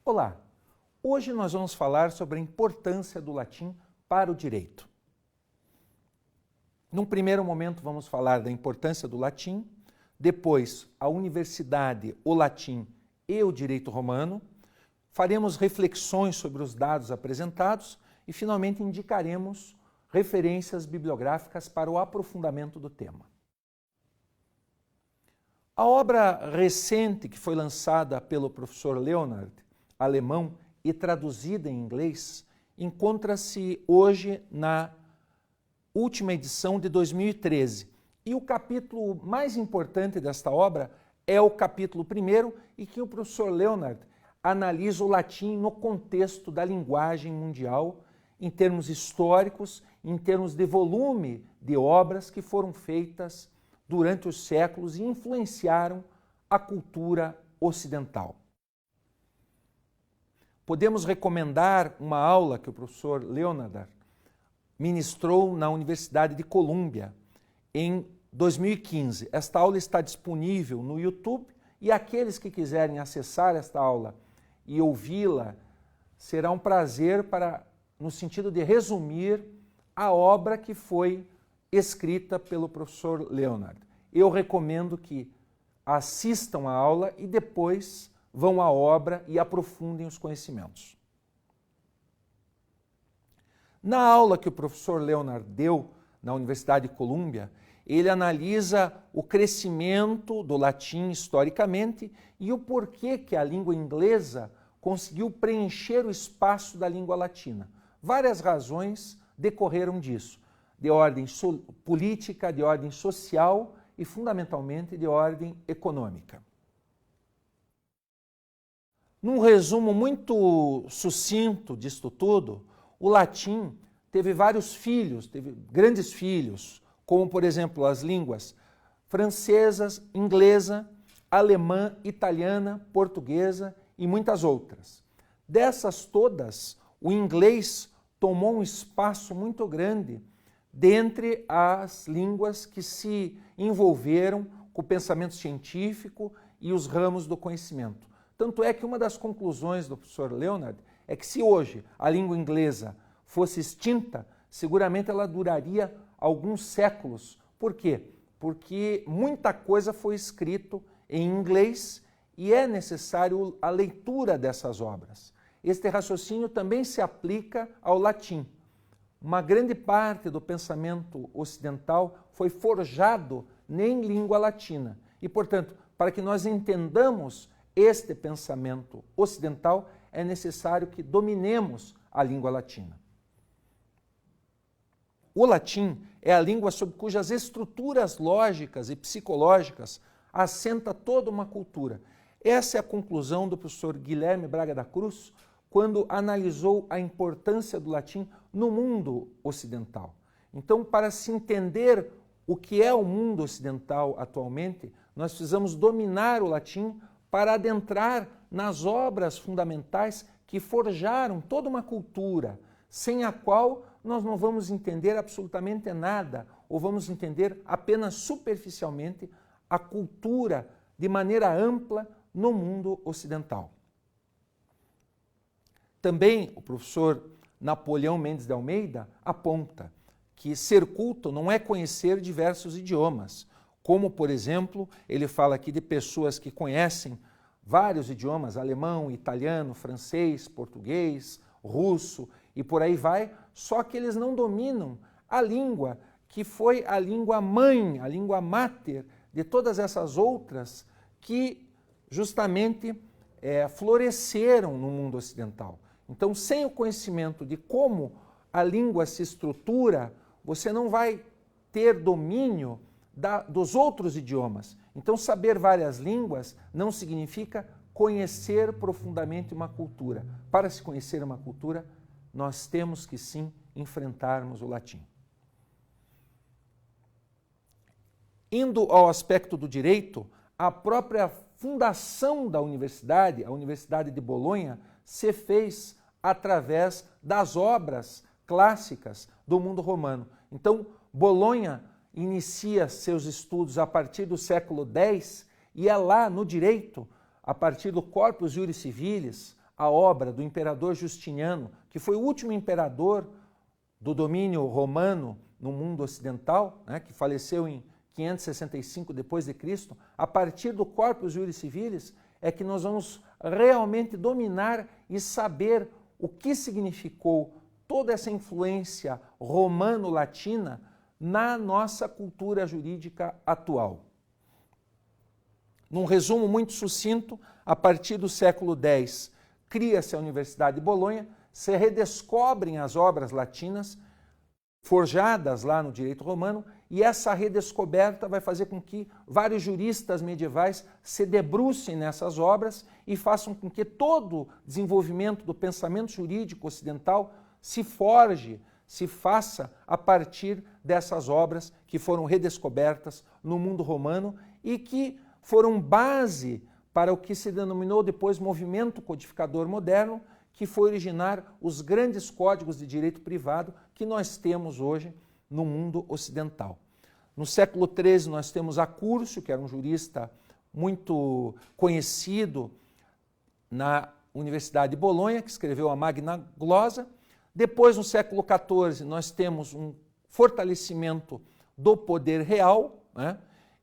Olá! Hoje nós vamos falar sobre a importância do latim para o direito. Num primeiro momento vamos falar da importância do latim, depois a universidade, o latim e o direito romano, faremos reflexões sobre os dados apresentados e finalmente indicaremos referências bibliográficas para o aprofundamento do tema. A obra recente que foi lançada pelo professor Leonhard, alemão, e traduzida em inglês, encontra-se hoje na última edição de 2013. E o capítulo mais importante desta obra é o capítulo 1, em que o professor Leonhard analisa o latim no contexto da linguagem mundial, em termos históricos, em termos de volume de obras que foram feitas durante os séculos e influenciaram a cultura ocidental. Podemos recomendar uma aula que o professor Leonhard ministrou na Universidade de Colômbia em 2015. Esta aula está disponível no YouTube e aqueles que quiserem acessar esta aula e ouvi-la, será um prazer no sentido de resumir a obra que foi escrita pelo professor Leonhard. Eu recomendo que assistam a aula e depois vão à obra e aprofundem os conhecimentos. Na aula que o professor Leonhard deu na Universidade de Colômbia, ele analisa o crescimento do latim historicamente e o porquê que a língua inglesa conseguiu preencher o espaço da língua latina. Várias razões decorreram disso, de ordem política, de ordem social e fundamentalmente de ordem econômica. Num resumo muito sucinto disto tudo, o latim teve vários filhos, teve grandes filhos, como por exemplo as línguas francesa, inglesa, alemã, italiana, portuguesa e muitas outras. Dessas todas, o inglês tomou um espaço muito grande dentre as línguas que se envolveram com o pensamento científico e os ramos do conhecimento. Tanto é que uma das conclusões do professor Leonhard é que se hoje a língua inglesa fosse extinta, seguramente ela duraria alguns séculos. Por quê? Porque muita coisa foi escrito em inglês e é necessário a leitura dessas obras. Este raciocínio também se aplica ao latim. Uma grande parte do pensamento ocidental foi forjado em língua latina. E, portanto, para que nós entendamos este pensamento ocidental, é necessário que dominemos a língua latina. O latim é a língua sob cujas estruturas lógicas e psicológicas assenta toda uma cultura. Essa é a conclusão do professor Guilherme Braga da Cruz quando analisou a importância do latim no mundo ocidental. Então, para se entender o que é o mundo ocidental atualmente, nós precisamos dominar o latim para adentrar nas obras fundamentais que forjaram toda uma cultura, sem a qual nós não vamos entender absolutamente nada, ou vamos entender apenas superficialmente a cultura de maneira ampla no mundo ocidental. Também o professor Napoleão Mendes de Almeida aponta que ser culto não é conhecer diversos idiomas, como, por exemplo, ele fala aqui de pessoas que conhecem vários idiomas, alemão, italiano, francês, português, russo e por aí vai, só que eles não dominam a língua que foi a língua mãe, a língua máter de todas essas outras que justamente floresceram no mundo ocidental. Então, sem o conhecimento de como a língua se estrutura, você não vai ter domínio dos outros idiomas. Então, saber várias línguas não significa conhecer profundamente uma cultura. Para se conhecer uma cultura, nós temos que sim enfrentarmos o latim. Indo ao aspecto do direito, a própria fundação da universidade, a Universidade de Bolonha, se fez através das obras clássicas do mundo romano. Então, Bolonha inicia seus estudos a partir do século X e é lá no direito, a partir do Corpus Juris Civilis, a obra do imperador Justiniano, que foi o último imperador do domínio romano no mundo ocidental, né, que faleceu em 565 depois de Cristo, a partir do Corpus Juris Civilis, é que nós vamos realmente dominar e saber o que significou toda essa influência romano-latina na nossa cultura jurídica atual. Num resumo muito sucinto, a partir do século X, cria-se a Universidade de Bolonha, se redescobrem as obras latinas, forjadas lá no direito romano, e essa redescoberta vai fazer com que vários juristas medievais se debrucem nessas obras e façam com que todo o desenvolvimento do pensamento jurídico ocidental se forge, se faça a partir dessas obras que foram redescobertas no mundo romano e que foram base para o que se denominou depois movimento codificador moderno, que foi originar os grandes códigos de direito privado que nós temos hoje no mundo ocidental. No século XIII nós temos Accurso, que era um jurista muito conhecido na Universidade de Bolonha, que escreveu a Magna Glossa. Depois, no século XIV, nós temos um fortalecimento do poder real, né?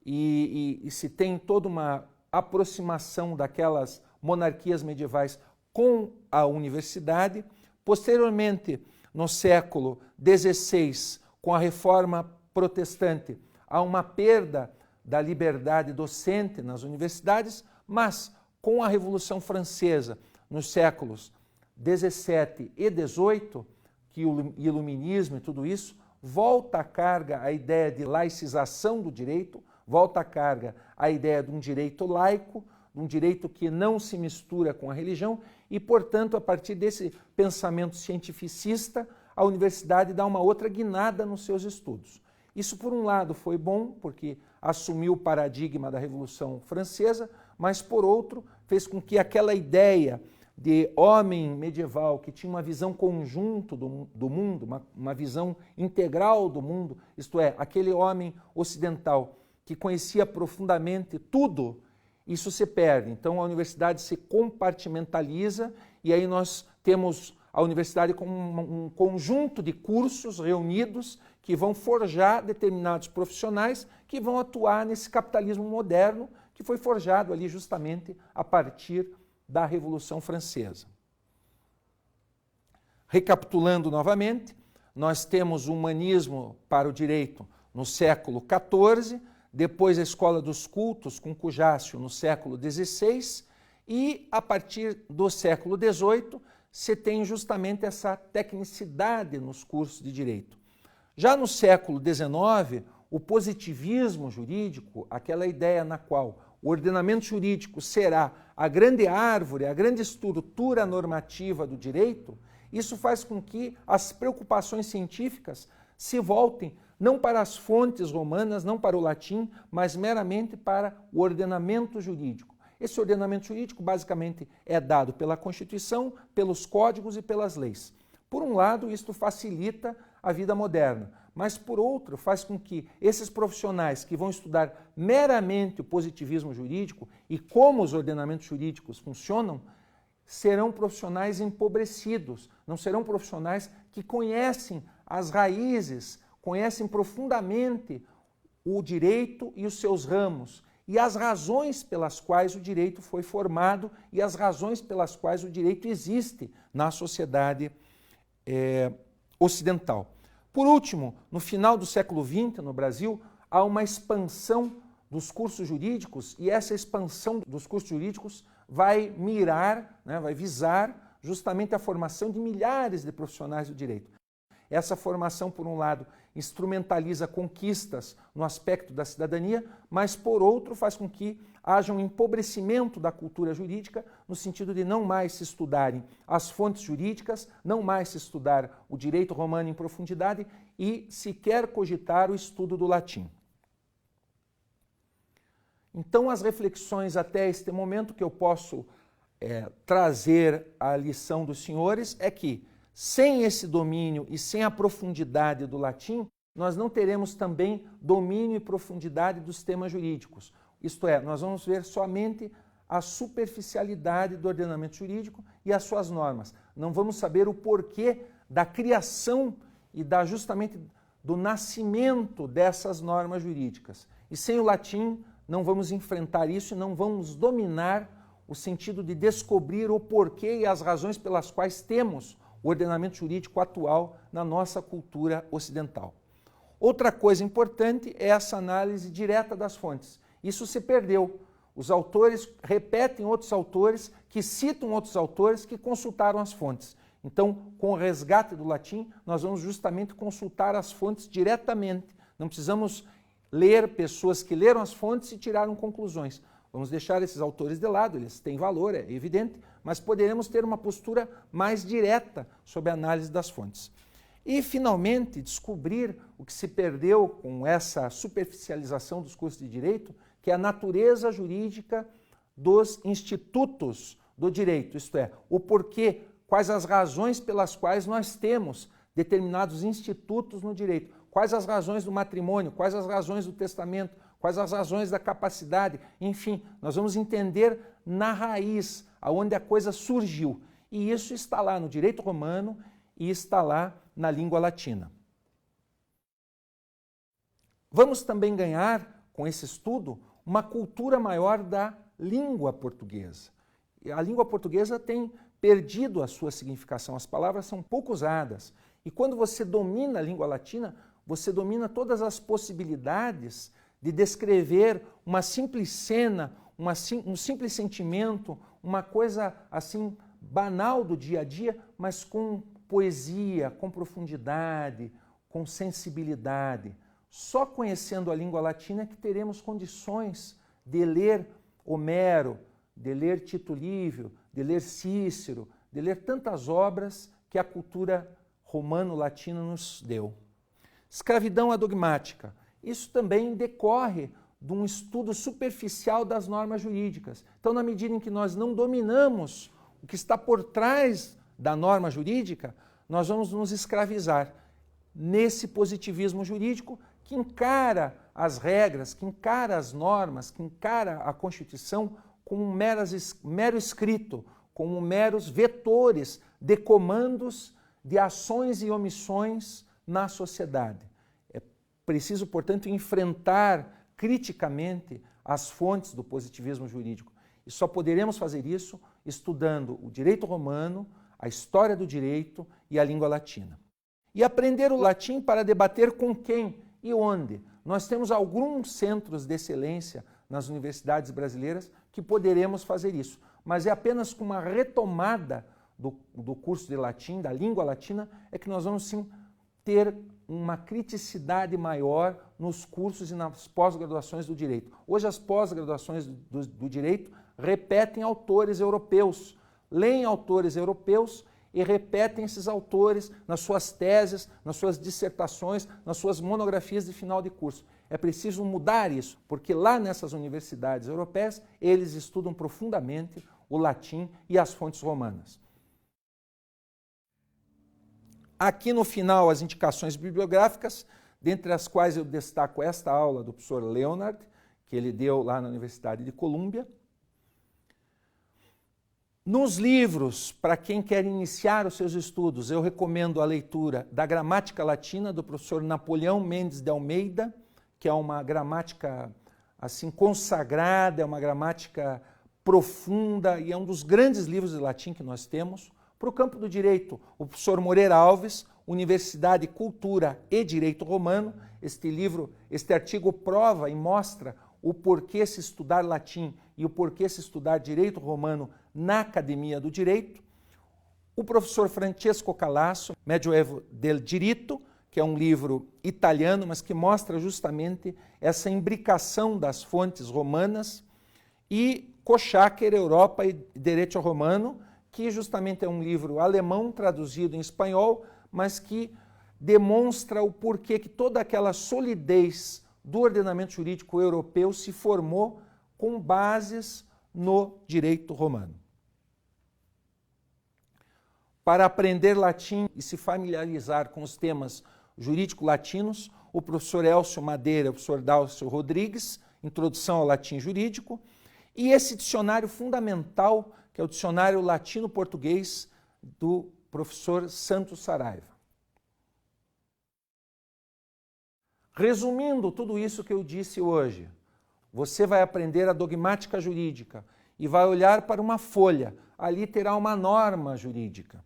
e se tem toda uma aproximação daquelas monarquias medievais com a universidade. Posteriormente, no século XVI, com a Reforma Protestante, há uma perda da liberdade docente nas universidades, mas com a Revolução Francesa, nos séculos XVII e XVIII, que o iluminismo e tudo isso, volta a carga a ideia de laicização do direito, volta a carga a ideia de um direito laico, de um direito que não se mistura com a religião e, portanto, a partir desse pensamento cientificista, a universidade dá uma outra guinada nos seus estudos. Isso, por um lado, foi bom, porque assumiu o paradigma da Revolução Francesa, mas, por outro, fez com que aquela ideia de homem medieval que tinha uma visão conjunto do mundo, uma visão integral do mundo, isto é, aquele homem ocidental que conhecia profundamente tudo, isso se perde. Então a universidade se compartimentaliza e aí nós temos a universidade como um conjunto de cursos reunidos que vão forjar determinados profissionais que vão atuar nesse capitalismo moderno que foi forjado ali justamente a partir da Revolução Francesa. Recapitulando novamente, nós temos o humanismo para o direito no século XIV, depois a Escola dos Cultos com Cujácio no século XVI e a partir do século XVIII se tem justamente essa tecnicidade nos cursos de direito. Já no século XIX, o positivismo jurídico, aquela ideia na qual o ordenamento jurídico será a grande árvore, a grande estrutura normativa do direito, isso faz com que as preocupações científicas se voltem não para as fontes romanas, não para o latim, mas meramente para o ordenamento jurídico. Esse ordenamento jurídico basicamente é dado pela Constituição, pelos códigos e pelas leis. Por um lado, isto facilita a vida moderna, mas por outro, faz com que esses profissionais que vão estudar meramente o positivismo jurídico e como os ordenamentos jurídicos funcionam, serão profissionais empobrecidos, não serão profissionais que conhecem as raízes, conhecem profundamente o direito e os seus ramos, e as razões pelas quais o direito foi formado e as razões pelas quais o direito existe na sociedade ocidental. Por último, no final do século XX, no Brasil, há uma expansão dos cursos jurídicos e essa expansão dos cursos jurídicos vai mirar, vai visar justamente a formação de milhares de profissionais do direito. Essa formação, por um lado, instrumentaliza conquistas no aspecto da cidadania, mas, por outro, faz com que haja um empobrecimento da cultura jurídica, no sentido de não mais se estudarem as fontes jurídicas, não mais se estudar o direito romano em profundidade e sequer cogitar o estudo do latim. Então, as reflexões até este momento que eu posso trazer à lição dos senhores é que, sem esse domínio e sem a profundidade do latim, nós não teremos também domínio e profundidade dos temas jurídicos. Isto é, nós vamos ver somente a superficialidade do ordenamento jurídico e as suas normas. Não vamos saber o porquê da criação e justamente do nascimento dessas normas jurídicas. E sem o latim não vamos enfrentar isso e não vamos dominar o sentido de descobrir o porquê e as razões pelas quais temos o ordenamento jurídico atual na nossa cultura ocidental. Outra coisa importante é essa análise direta das fontes. Isso se perdeu. Os autores repetem outros autores, que citam outros autores que consultaram as fontes. Então, com o resgate do latim, nós vamos justamente consultar as fontes diretamente. Não precisamos ler pessoas que leram as fontes e tiraram conclusões. Vamos deixar esses autores de lado, eles têm valor, é evidente, mas poderemos ter uma postura mais direta sobre a análise das fontes. E, finalmente, descobrir o que se perdeu com essa superficialização dos cursos de direito, que é a natureza jurídica dos institutos do direito, isto é, o porquê, quais as razões pelas quais nós temos determinados institutos no direito, quais as razões do matrimônio, quais as razões do testamento, quais as razões da capacidade, enfim, nós vamos entender na raiz, aonde a coisa surgiu. E isso está lá no direito romano e está lá na língua latina. Vamos também ganhar, com esse estudo, uma cultura maior da língua portuguesa. A língua portuguesa tem perdido a sua significação, as palavras são pouco usadas. E quando você domina a língua latina, você domina todas as possibilidades de descrever uma simples cena, um simples sentimento, uma coisa assim banal do dia a dia, mas com poesia, com profundidade, com sensibilidade. Só conhecendo a língua latina é que teremos condições de ler Homero, de ler Tito Livio, de ler Cícero, de ler tantas obras que a cultura romano-latina nos deu. Escravidão adogmática. Isso também decorre de um estudo superficial das normas jurídicas. Então, na medida em que nós não dominamos o que está por trás da norma jurídica, nós vamos nos escravizar nesse positivismo jurídico que encara as regras, que encara as normas, que encara a Constituição como um mero escrito, como meros vetores de comandos de ações e omissões na sociedade. É preciso, portanto, enfrentar criticamente as fontes do positivismo jurídico. E só poderemos fazer isso estudando o direito romano, a história do direito e a língua latina. E aprender o latim para debater com quem e onde. Nós temos alguns centros de excelência nas universidades brasileiras que poderemos fazer isso, mas é apenas com uma retomada do curso de latim, da língua latina, é que nós vamos sim ter uma criticidade maior nos cursos e nas pós-graduações do direito. Hoje as pós-graduações do direito repetem autores europeus, leem autores europeus e repetem esses autores nas suas teses, nas suas dissertações, nas suas monografias de final de curso. É preciso mudar isso, porque lá nessas universidades europeias eles estudam profundamente o latim e as fontes romanas. Aqui no final as indicações bibliográficas, dentre as quais eu destaco esta aula do professor Leonard, que ele deu lá na Universidade de Colômbia. Nos livros, para quem quer iniciar os seus estudos, eu recomendo a leitura da Gramática Latina do professor Napoleão Mendes de Almeida, que é uma gramática assim consagrada, é uma gramática profunda e é um dos grandes livros de latim que nós temos. Para o campo do direito, o professor Moreira Alves, Universidade, Cultura e Direito Romano. Este artigo prova e mostra o porquê se estudar latim e o porquê se estudar direito romano na Academia do Direito. O professor Francesco Calasso, Medioevo del Diritto, que é um livro italiano, mas que mostra justamente essa imbricação das fontes romanas, e Kochaker, Europa e Direito Romano, que justamente é um livro alemão traduzido em espanhol, mas que demonstra o porquê que toda aquela solidez do ordenamento jurídico europeu se formou com bases no direito romano. Para aprender latim e se familiarizar com os temas jurídico-latinos, o professor Elcio Madeira e o professor Dálcio Rodrigues, Introdução ao Latim Jurídico, E esse dicionário fundamental, que é o dicionário latino-português do professor Santos Saraiva. Resumindo tudo isso que eu disse hoje, você vai aprender a dogmática jurídica e vai olhar para uma folha, ali terá uma norma jurídica.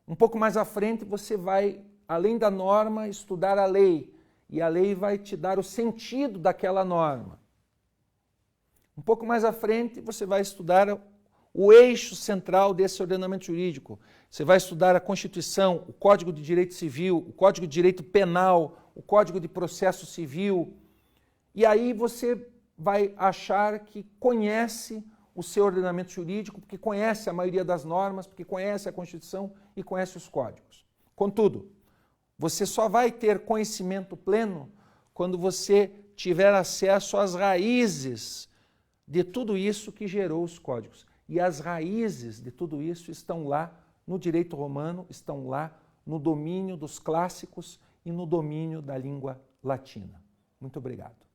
Um pouco mais à frente você vai, além da norma, estudar a lei, e a lei vai te dar o sentido daquela norma. Um pouco mais à frente você vai estudar o eixo central desse ordenamento jurídico. Você vai estudar a Constituição, o Código de Direito Civil, o Código de Direito Penal, o Código de Processo Civil. E aí você vai achar que conhece o seu ordenamento jurídico, porque conhece a maioria das normas, porque conhece a Constituição e conhece os códigos. Contudo, você só vai ter conhecimento pleno quando você tiver acesso às raízes de tudo isso que gerou os códigos. E as raízes de tudo isso estão lá no direito romano, estão lá no domínio dos clássicos e no domínio da língua latina. Muito obrigado.